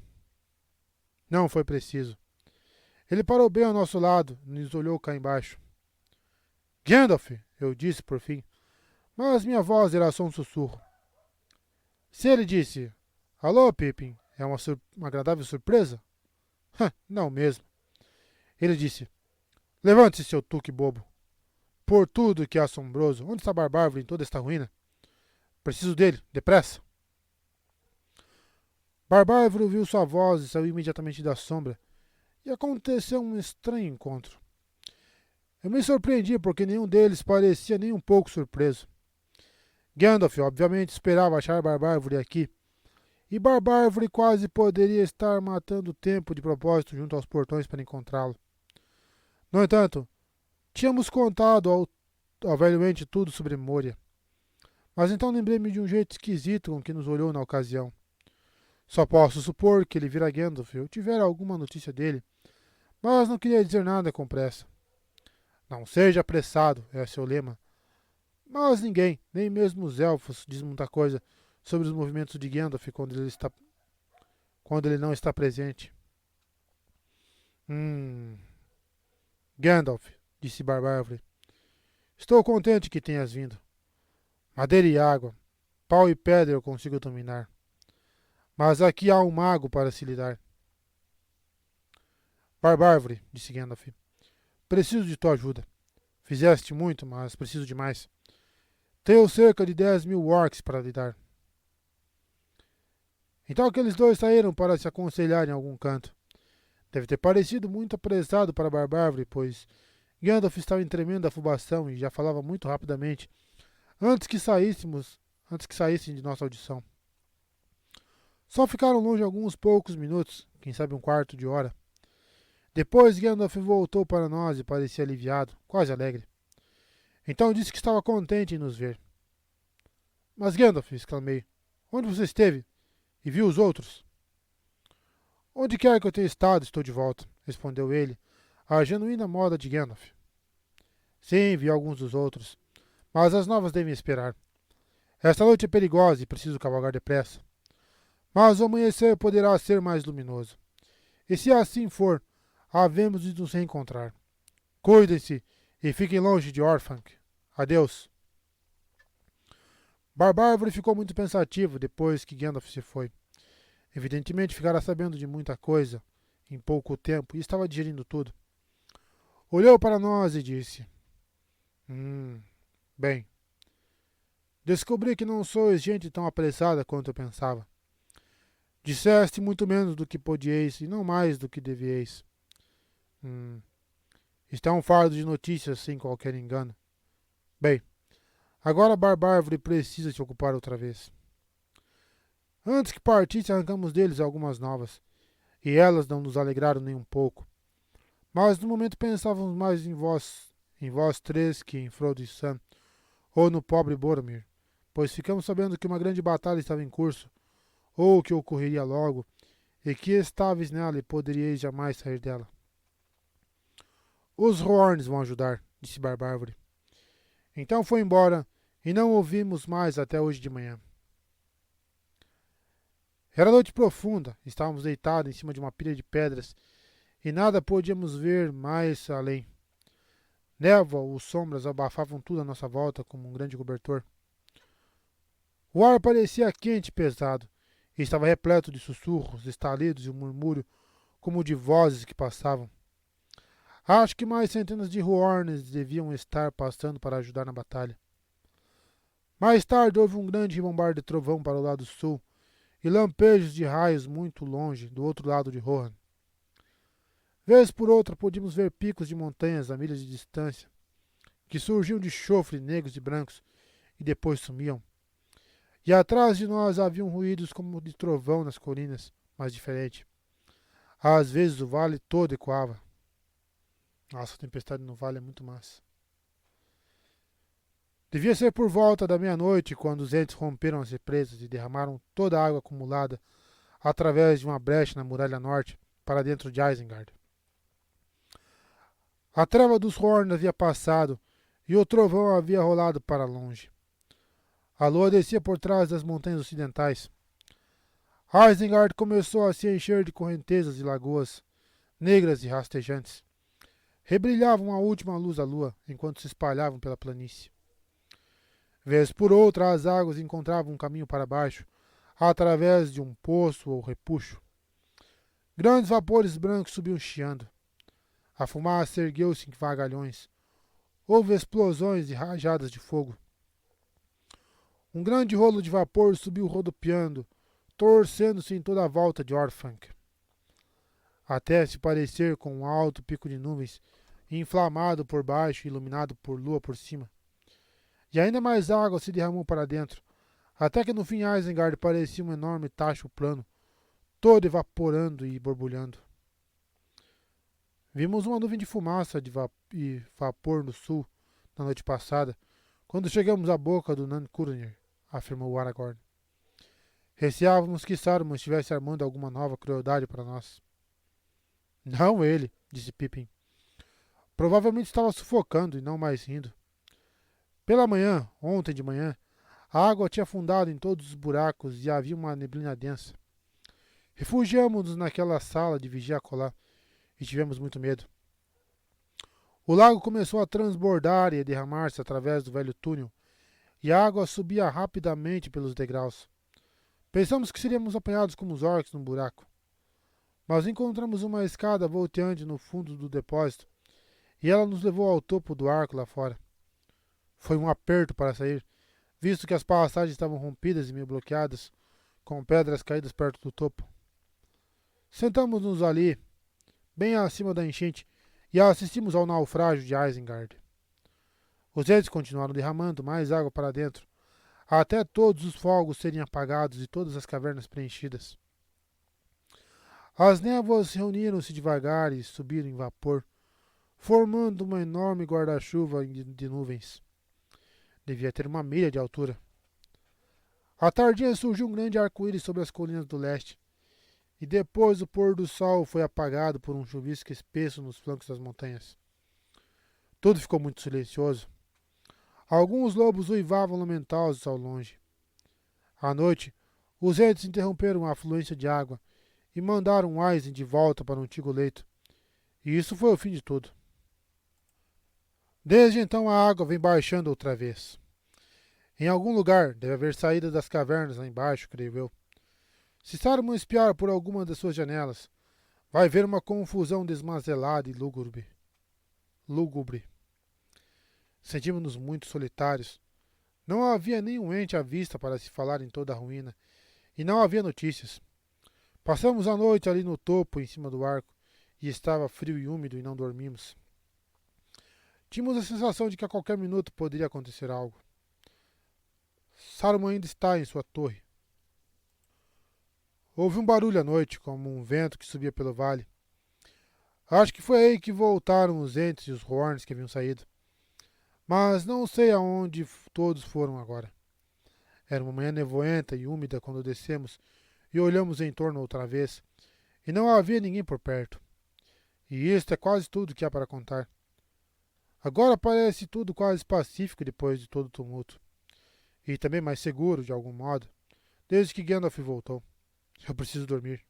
Não foi preciso. Ele parou bem ao nosso lado e nos olhou cá embaixo. Gandalf, eu disse por fim, mas minha voz era só um sussurro. Se ele disse, alô, Pippin, é uma agradável surpresa? Não mesmo. Ele disse, levante-se, seu tuque bobo. Por tudo que é assombroso, onde está Barbárvore em toda esta ruína? Preciso dele, depressa. Barbárvore ouviu sua voz e saiu imediatamente da sombra, e aconteceu um estranho encontro. Eu me surpreendi porque nenhum deles parecia nem um pouco surpreso. Gandalf, obviamente, esperava achar Barbárvore aqui, e Barbárvore quase poderia estar matando tempo de propósito junto aos portões para encontrá-lo. No entanto, tínhamos contado ao velho ente tudo sobre Moria. Mas então lembrei-me de um jeito esquisito com que nos olhou na ocasião. Só posso supor que ele vira Gandalf ou tivera alguma notícia dele, mas não queria dizer nada com pressa. Não seja apressado, é seu lema. Mas ninguém, nem mesmo os elfos, diz muita coisa sobre os movimentos de Gandalf quando ele não está presente. Gandalf, disse Barbárvore, estou contente que tenhas vindo. Madeira e água, pau e pedra eu consigo dominar. Mas aqui há um mago para se lidar. Barbárvore, disse Gandalf, preciso de tua ajuda. Fizeste muito, mas preciso de mais. Tenho cerca de 10.000 orcs para lidar. Então aqueles dois saíram para se aconselhar em algum canto. Deve ter parecido muito apressado para Barbárvore, pois Gandalf estava em tremenda afobação e já falava muito rapidamente antes que saíssem de nossa audição. Só ficaram longe alguns poucos minutos, quem sabe um quarto de hora. Depois Gandalf voltou para nós e parecia aliviado, quase alegre. Então disse que estava contente em nos ver. Mas Gandalf, exclamei, onde você esteve? E viu os outros? Onde quer que eu tenha estado, estou de volta, respondeu ele, a genuína moda de Gandalf. Sim, vi alguns dos outros, mas as novas devem esperar. Esta noite é perigosa e preciso cavalgar depressa. Mas o amanhecer poderá ser mais luminoso. E se assim for, havemos de nos reencontrar. Cuidem-se e fiquem longe de Orthanc. Adeus. Barbárvore ficou muito pensativo depois que Gandalf se foi. Evidentemente ficara sabendo de muita coisa em pouco tempo e estava digerindo tudo. Olhou para nós e disse: Bem, descobri que não sois gente tão apressada quanto eu pensava. Disseste muito menos do que podieis e não mais do que devieis. Isto é um fardo de notícias sem qualquer engano. Bem, agora Barbárvore precisa se ocupar outra vez. Antes que partisse, arrancamos deles algumas novas, e elas não nos alegraram nem um pouco. Mas no momento pensávamos mais em vós três, que em Frodo e Sam, ou no pobre Boromir, pois ficamos sabendo que uma grande batalha estava em curso, ou que ocorreria logo, e que estáveis nela e poderíeis jamais sair dela. Os Rohorns vão ajudar, disse Barbárvore. Então foi embora, e não o vimos mais até hoje de manhã. Era noite profunda, estávamos deitados em cima de uma pilha de pedras, e nada podíamos ver mais além. Névoa ou sombras abafavam tudo à nossa volta como um grande cobertor. O ar parecia quente e pesado, e estava repleto de sussurros, estalidos e um murmúrio como de vozes que passavam. Acho que mais centenas de Huorns deviam estar passando para ajudar na batalha. Mais tarde houve um grande ribombar de trovão para o lado sul, e lampejos de raios muito longe, do outro lado de Rohan. Vez por outra podíamos ver picos de montanhas a milhas de distância, que surgiam de chofre negros e brancos, e depois sumiam. E atrás de nós haviam ruídos como de trovão nas colinas, mas diferente. Às vezes o vale todo ecoava. Nossa, a tempestade no vale é muito massa. Devia ser por volta da meia-noite quando os entes romperam as represas e derramaram toda a água acumulada através de uma brecha na muralha norte para dentro de Isengard. A treva dos Horn havia passado e o trovão havia rolado para longe. A lua descia por trás das montanhas ocidentais. Isengard começou a se encher de correntezas e lagoas, negras e rastejantes. Rebrilhavam a última luz da lua enquanto se espalhavam pela planície. Vez por outra, as águas encontravam um caminho para baixo, através de um poço ou repuxo. Grandes vapores brancos subiam chiando. A fumaça ergueu-se em vagalhões. Houve explosões e rajadas de fogo. Um grande rolo de vapor subiu rodopiando, torcendo-se em toda a volta de Orthanc, até se parecer com um alto pico de nuvens, inflamado por baixo e iluminado por lua por cima. E ainda mais água se derramou para dentro, até que no fim Isengard parecia um enorme tacho plano, todo evaporando e borbulhando. Vimos uma nuvem de fumaça e vapor no sul na noite passada, quando chegamos à boca do Nancurunir, afirmou Aragorn. Receávamos que Saruman estivesse armando alguma nova crueldade para nós. Não ele, disse Pippin. Provavelmente estava sufocando e não mais rindo. Pela manhã, ontem de manhã, a água tinha afundado em todos os buracos e havia uma neblina densa. Refugiamos-nos naquela sala de vigia colar e tivemos muito medo. O lago começou a transbordar e a derramar-se através do velho túnel, e a água subia rapidamente pelos degraus. Pensamos que seríamos apanhados como os orcs num buraco. Mas encontramos uma escada volteante no fundo do depósito, e ela nos levou ao topo do arco lá fora. Foi um aperto para sair, visto que as passagens estavam rompidas e meio bloqueadas, com pedras caídas perto do topo. Sentamos-nos ali, bem acima da enchente, e assistimos ao naufrágio de Isengard. Os entes continuaram derramando mais água para dentro, até todos os fogos serem apagados e todas as cavernas preenchidas. As névoas reuniram-se devagar e subiram em vapor, formando uma enorme guarda-chuva de nuvens. Devia ter uma milha de altura. À tardinha surgiu um grande arco-íris sobre as colinas do leste, e depois o pôr do sol foi apagado por um chuvisco espesso nos flancos das montanhas. Tudo ficou muito silencioso. Alguns lobos uivavam lamentaosos ao longe. À noite, os entes interromperam a afluência de água e mandaram Aizen de volta para o antigo leito. E isso foi o fim de tudo. Desde então a água vem baixando outra vez. Em algum lugar deve haver saída das cavernas lá embaixo, creio eu. Se Saruman espiar por alguma das suas janelas, vai ver uma confusão desmazelada e lúgubre. Sentimos-nos muito solitários. Não havia nenhum ente à vista para se falar em toda a ruína, e não havia notícias. Passamos a noite ali no topo, em cima do arco, e estava frio e úmido e não dormimos. Tínhamos a sensação de que a qualquer minuto poderia acontecer algo. Saruman ainda está em sua torre. Houve um barulho à noite, como um vento que subia pelo vale. Acho que foi aí que voltaram os entes e os Horns que haviam saído. Mas não sei aonde todos foram agora. Era uma manhã nevoenta e úmida quando descemos e olhamos em torno outra vez, e não havia ninguém por perto. E isto é quase tudo que há para contar. Agora parece tudo quase pacífico depois de todo o tumulto. E também mais seguro, de algum modo, desde que Gandalf voltou. Eu preciso dormir.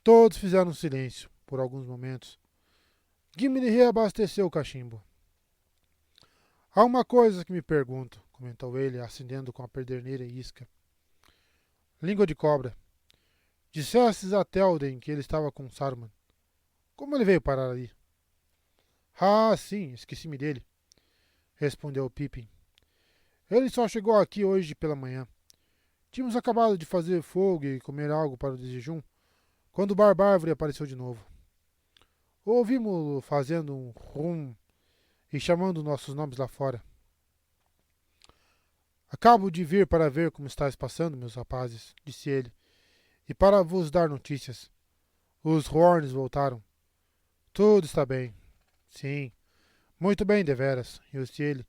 Todos fizeram silêncio, por alguns momentos. Gimli reabasteceu o cachimbo. Há uma coisa que me pergunto, comentou ele, acendendo com a pederneira e isca. Língua de cobra. Dissestes a Théoden que ele estava com Saruman. Como ele veio parar ali? Ah, sim, esqueci-me dele, respondeu Pippin. Ele só chegou aqui hoje pela manhã. Tínhamos acabado de fazer fogo e comer algo para o jejum, quando o Barbárvore apareceu de novo. Ouvimos-lo fazendo um rum e chamando nossos nomes lá fora. Acabo de vir para ver como estáis passando, meus rapazes, disse ele, e para vos dar notícias. Os Horns voltaram. Tudo está bem. Sim, muito bem, deveras, disse ele,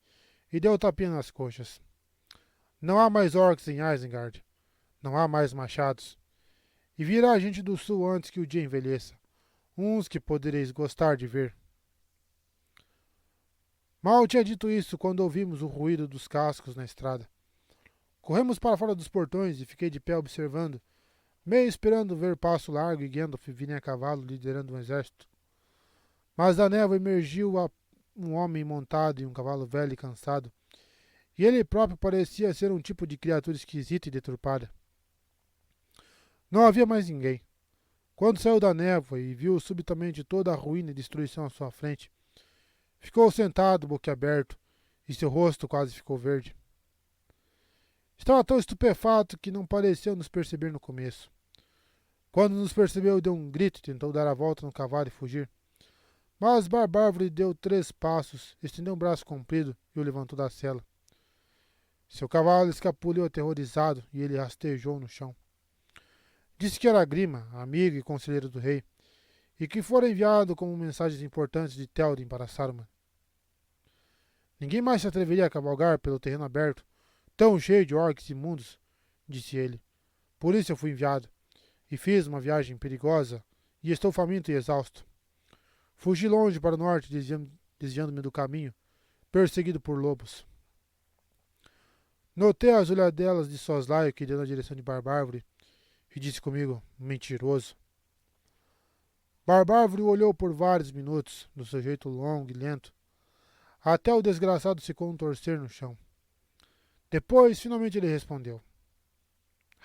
e deu tapinha nas coxas. Não há mais orcs em Isengard. Não há mais machados. E virá gente do sul antes que o dia envelheça. Uns que podereis gostar de ver. Mal tinha dito isso quando ouvimos o ruído dos cascos na estrada. Corremos para fora dos portões e fiquei de pé observando, meio esperando ver passo largo e Gandalf vir a cavalo liderando um exército. Mas da névoa emergiu um homem montado em um cavalo velho e cansado, e ele próprio parecia ser um tipo de criatura esquisita e deturpada. Não havia mais ninguém. Quando saiu da névoa e viu subitamente toda a ruína e destruição à sua frente, ficou sentado, boquiaberto, e seu rosto quase ficou verde. Estava tão estupefato que não pareceu nos perceber no começo. Quando nos percebeu, deu um grito e tentou dar a volta no cavalo e fugir. Mas Barbárvore deu 3 passos, estendeu um braço comprido e o levantou da sela. Seu cavalo escapuliu aterrorizado e ele rastejou no chão. Disse que era Grima, amigo e conselheiro do rei, e que fora enviado como mensagens importantes de Théoden para Saruman. Ninguém mais se atreveria a cavalgar pelo terreno aberto, tão cheio de orcs imundos, disse ele. Por isso eu fui enviado, e fiz uma viagem perigosa, e estou faminto e exausto. Fugi longe para o norte, desviando-me do caminho, perseguido por lobos. Notei as olhadelas de Soslaio que deu na direção de Barbárvore, e disse comigo, mentiroso. Barbárvore olhou por vários minutos, do seu jeito longo e lento, até o desgraçado se contorcer no chão. Depois, finalmente ele respondeu.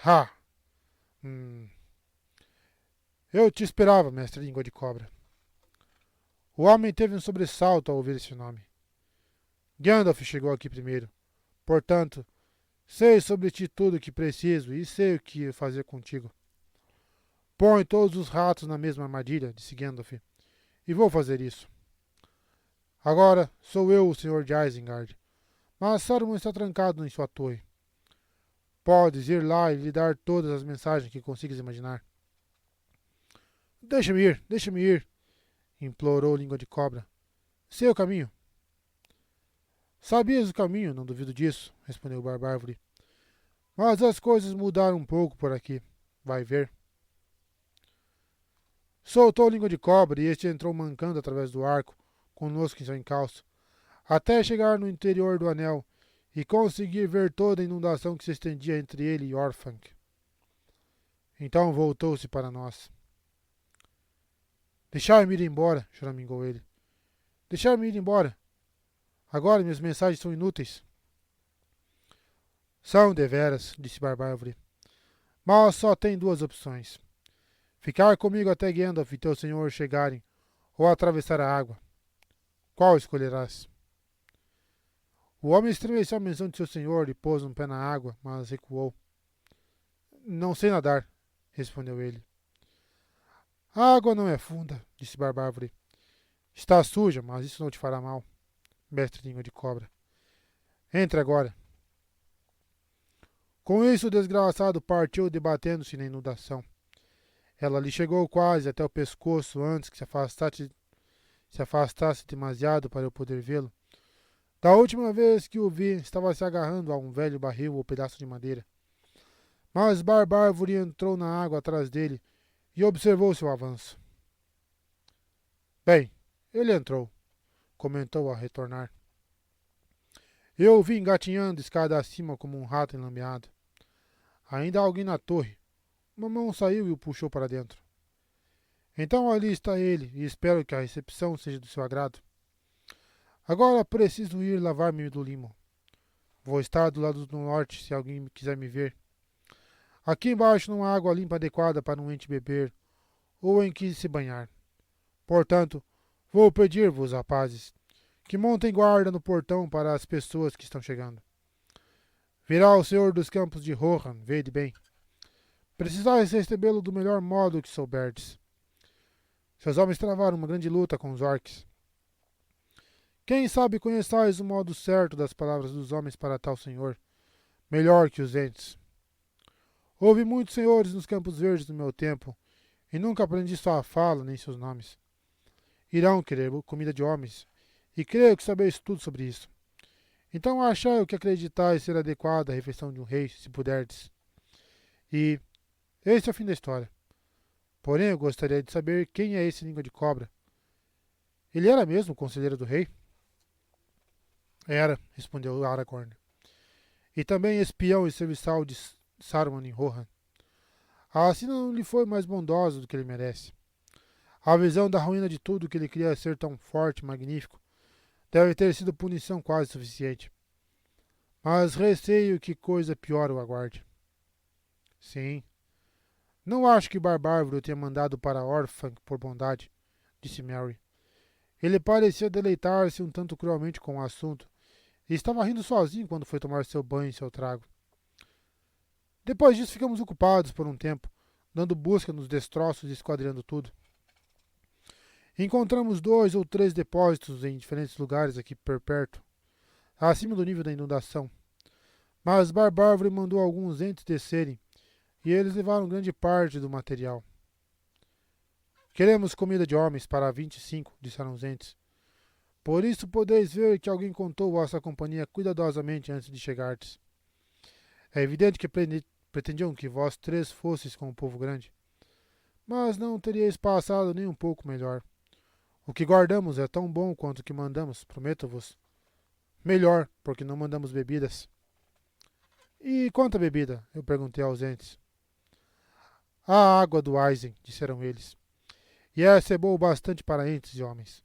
Ha! Eu te esperava, mestre Língua de Cobra. O homem teve um sobressalto ao ouvir esse nome. Gandalf chegou aqui primeiro. Portanto, sei sobre ti tudo o que preciso e sei o que fazer contigo. Põe todos os ratos na mesma armadilha, disse Gandalf, e vou fazer isso. Agora sou eu o senhor de Isengard, mas Saruman está trancado em sua torre. Podes ir lá e lhe dar todas as mensagens que consigas imaginar. Deixa-me ir, implorou Língua de Cobra. Sei o caminho. Sabias o caminho, não duvido disso, respondeu Barbárvore. Mas as coisas mudaram um pouco por aqui. Vai ver. Soltou Língua de Cobra e este entrou mancando através do arco, conosco em seu encalço, até chegar no interior do anel e conseguir ver toda a inundação que se estendia entre ele e Orthanc. Então voltou-se para nós. Deixai-me ir embora, choramingou ele. Deixai-me ir embora. Agora minhas mensagens são inúteis. São deveras, disse Barbárvore. Mas só tem 2 opções. Ficar comigo até Gandalf e teu senhor chegarem, ou atravessar a água. Qual escolherás? O homem estremeceu à menção de seu senhor e pôs um pé na água, mas recuou. Não sei nadar, respondeu ele. A água não é funda, disse Barbárvore. Está suja, mas isso não te fará mal, mestre Língua de Cobra. Entre agora. Com isso o desgraçado partiu debatendo-se na inundação. Ela lhe chegou quase até o pescoço antes que se afastasse demasiado para eu poder vê-lo. Da última vez que o vi, estava se agarrando a um velho barril ou pedaço de madeira. Mas Barbárvore entrou na água atrás dele e observou seu avanço. Bem, ele entrou, comentou ao retornar. Eu o vi engatinhando escada acima como um rato enlameado. Ainda há alguém na torre. Uma mão saiu e o puxou para dentro. Então ali está ele, e espero que a recepção seja do seu agrado. Agora preciso ir lavar-me do limo. Vou estar do lado do norte se alguém quiser me ver. Aqui embaixo não há água limpa adequada para um ente beber, ou em que se banhar. Portanto, vou pedir-vos, rapazes, que montem guarda no portão para as pessoas que estão chegando. Virá o senhor dos campos de Rohan, vede bem. Precisais recebê-lo do melhor modo que souberdes. Seus homens travaram uma grande luta com os orcs. Quem sabe conheçais o modo certo das palavras dos homens para tal senhor, melhor que os entes. Houve muitos senhores nos Campos Verdes no meu tempo, e nunca aprendi sua fala nem seus nomes. Irão querer comida de homens, e creio que sabeis tudo sobre isso. Então achai o que acreditais ser adequada à refeição de um rei, se puderdes. E esse é o fim da história. Porém, eu gostaria de saber quem é esse Língua de Cobra. Ele era mesmo o conselheiro do rei? Era, respondeu Aragorn. E também espião e serviçal de Saruman em Rohan. Assim não lhe foi mais bondosa do que ele merece. A visão da ruína de tudo que ele queria ser tão forte e magnífico deve ter sido punição quase suficiente. Mas receio que coisa pior o aguarde. Sim, não acho que Barbárvore o tenha mandado para Orphan por bondade, disse Mary. Ele parecia deleitar-se um tanto cruelmente com o assunto, e estava rindo sozinho quando foi tomar seu banho e seu trago. Depois disso ficamos ocupados por um tempo, dando busca nos destroços e esquadrinhando tudo. Encontramos 2 ou 3 depósitos em diferentes lugares aqui por perto, acima do nível da inundação. Mas Barbárvore mandou alguns entes descerem, e eles levaram grande parte do material. Queremos comida de homens para 25, disseram os entes. Por isso podeis ver que alguém contou vossa companhia cuidadosamente antes de chegardes. É evidente que pretendiam que vós 3 fosseis com o povo grande. Mas não teríeis passado nem um pouco melhor. O que guardamos é tão bom quanto o que mandamos, prometo-vos. Melhor, porque não mandamos bebidas. E quanta bebida? Eu perguntei aos entes. A água do Aizen, disseram eles. E essa é boa o bastante para entes e homens.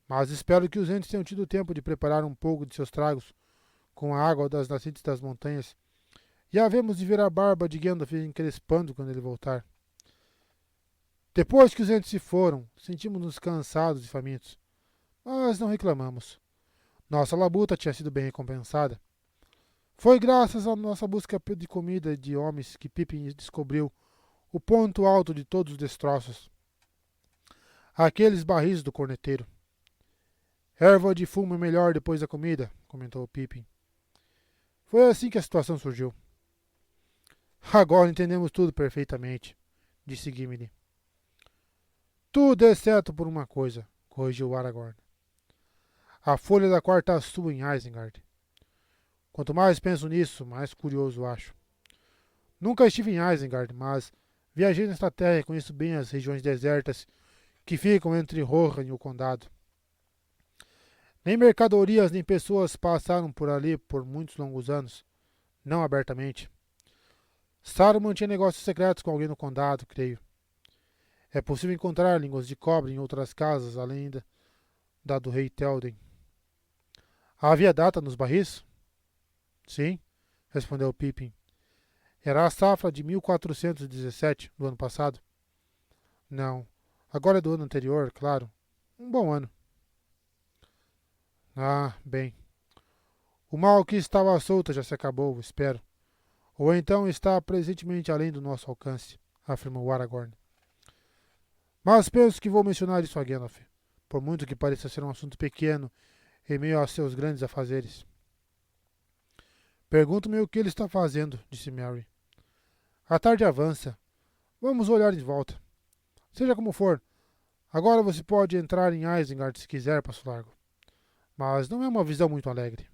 Mas espero que os entes tenham tido tempo de preparar um pouco de seus tragos com a água das nascentes das montanhas, e havemos de ver a barba de Gandalf encrespando quando ele voltar. Depois que os entes se foram, sentimos-nos cansados e famintos, mas não reclamamos. Nossa labuta tinha sido bem recompensada. Foi graças à nossa busca de comida e de homens que Pippin descobriu o ponto alto de todos os destroços. Aqueles barris do corneteiro. Erva de fumo é melhor depois da comida, comentou Pippin. Foi assim que a situação surgiu. Agora entendemos tudo perfeitamente, disse Gimli. Tudo exceto por uma coisa, corrigiu Aragorn. A folha da quarta sua em Isengard. Quanto mais penso nisso, mais curioso acho. Nunca estive em Isengard, mas viajei nesta terra e conheço bem as regiões desertas que ficam entre Rohan e o condado. Nem mercadorias nem pessoas passaram por ali por muitos longos anos, não abertamente. Saruman tinha negócios secretos com alguém no condado, creio. É possível encontrar línguas de cobre em outras casas, além da do rei Théoden. Havia data nos barris? Sim, respondeu Pippin. Era a safra de 1417, do ano passado. Não, agora é do ano anterior, claro. Um bom ano. Ah, bem. O mal que estava à solta já se acabou, espero. Ou então está presentemente além do nosso alcance, afirmou Aragorn. Mas penso que vou mencionar isso a Gandalf, por muito que pareça ser um assunto pequeno em meio a seus grandes afazeres. Pergunto-me o que ele está fazendo, disse Merry. A tarde avança. Vamos olhar em volta. Seja como for, agora você pode entrar em Isengard se quiser, Passo Largo. Mas não é uma visão muito alegre.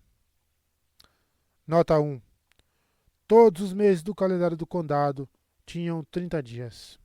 Nota 1. Todos os meses do calendário do condado tinham 30 dias.